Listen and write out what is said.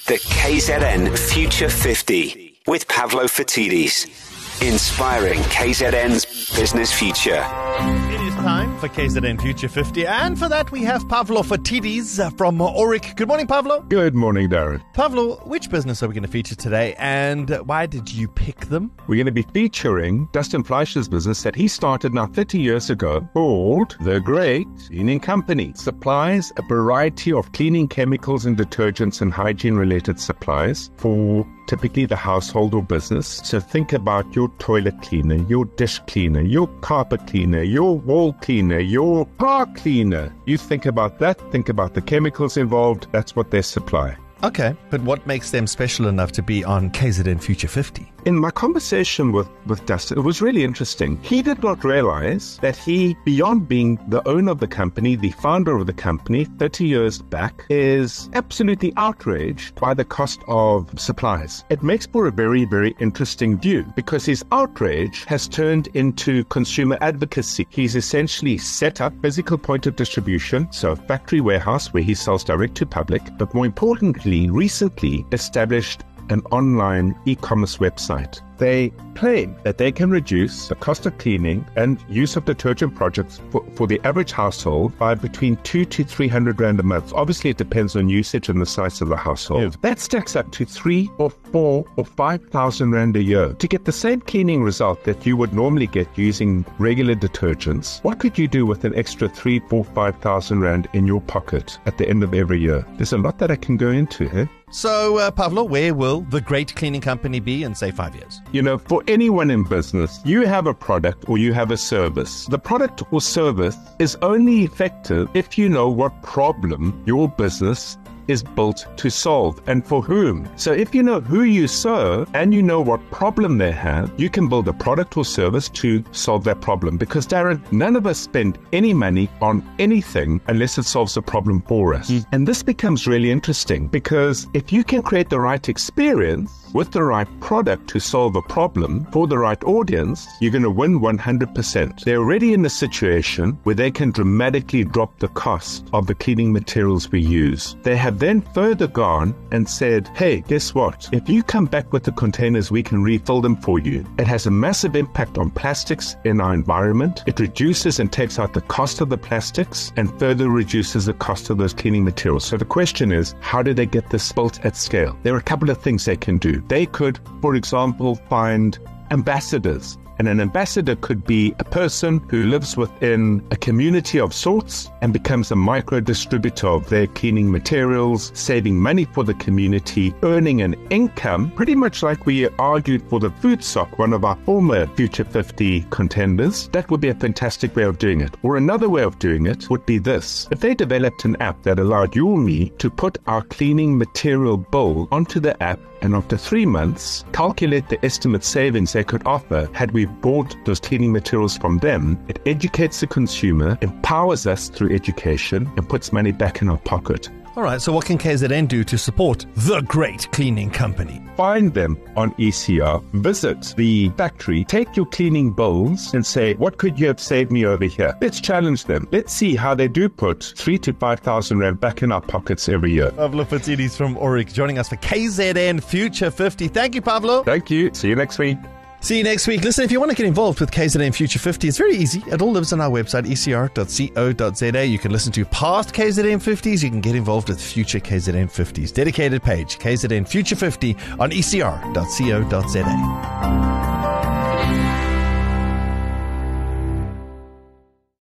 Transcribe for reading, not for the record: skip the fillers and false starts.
The KZN Future 50 with Pavlo Phitidis. Inspiring KZN's business future. It is time for KZN Future 50, and for that we have Pavlo Phitidis from Auric. Good morning, Pavlo. Good morning, Darren. Pavlo, which business are we going to feature today, and why did you pick them? We're going to be featuring Dustin Fleischer's business that he started now 30 years ago called The Great Cleaning Company. Supplies a variety of cleaning chemicals and detergents and hygiene-related supplies for typically the household or business. So think about your toilet cleaner, your dish cleaner, your carpet cleaner, your wall cleaner, your car cleaner. You think about that, think about the chemicals involved. That's what they supply. Okay, but what makes them special enough to be on KZN Future 50? In my conversation with Dustin, it was really interesting. He did not realize that he, beyond being the owner of the company, the founder of the company 30 years back, is absolutely outraged by the cost of supplies. It makes for a very, very interesting view because his outrage has turned into consumer advocacy. He's essentially set up physical point of distribution, so a factory warehouse where he sells direct to public, but more importantly, recently established an online e-commerce website. They claim that they can reduce the cost of cleaning and use of detergent projects for the average household by between 200 to 300 Rand a month. Obviously, it depends on usage and the size of the household. Yeah. That stacks up to 3 or 4 or 5,000 Rand a year. To get the same cleaning result that you would normally get using regular detergents, what could you do with an extra 3, 4, 5,000 Rand in your pocket at the end of every year? There's a lot that I can go into, eh? So, Pavlo, where will the Great Cleaning Company be in, say, 5 years? You know, for anyone in business, you have a product or you have a service. The product or service is only effective if you know what problem your business is built to solve and for whom. So if you know who you serve and you know what problem they have, you can build a product or service to solve that problem. Because Darren, none of us spend any money on anything unless it solves a problem for us. And this becomes really interesting because if you can create the right experience with the right product to solve a problem for the right audience, you're going to win 100%. They're already in a situation where they can dramatically drop the cost of the cleaning materials we use. They have then further gone and said, hey, guess what? If you come back with the containers, we can refill them for you. It has a massive impact on plastics in our environment. It reduces and takes out the cost of the plastics and further reduces the cost of those cleaning materials. So the question is, how do they get this built at scale? There are a couple of things they can do. They could, for example, find ambassadors. And an ambassador could be a person who lives within a community of sorts and becomes a micro distributor of their cleaning materials, saving money for the community, earning an income, pretty much like we argued for the food sock, one of our former Future 50 contenders. That would be a fantastic way of doing it. Or another way of doing it would be this. If they developed an app that allowed you or me to put our cleaning material bill onto the app, and after 3 months, calculate the estimate savings they could offer had we bought those cleaning materials from them. It educates the consumer, empowers us through education, and puts money back in our pocket. All right, so what can KZN do to support the Great Cleaning Company? Find them on ECR, visit the factory, take your cleaning bills and say, what could you have saved me over here? Let's challenge them. Let's see how they do put 3,000 to 5,000 Rand back in our pockets every year. Pavlo Phitidis from Auric joining us for KZN Future 50. Thank you, Pavlo. Thank you. See you next week. See you next week. Listen, if you want to get involved with KZN Future 50, it's very easy. It all lives on our website, ecr.co.za. You can listen to past KZN 50s. You can get involved with future KZN 50s. Dedicated page, KZN Future 50 on ecr.co.za.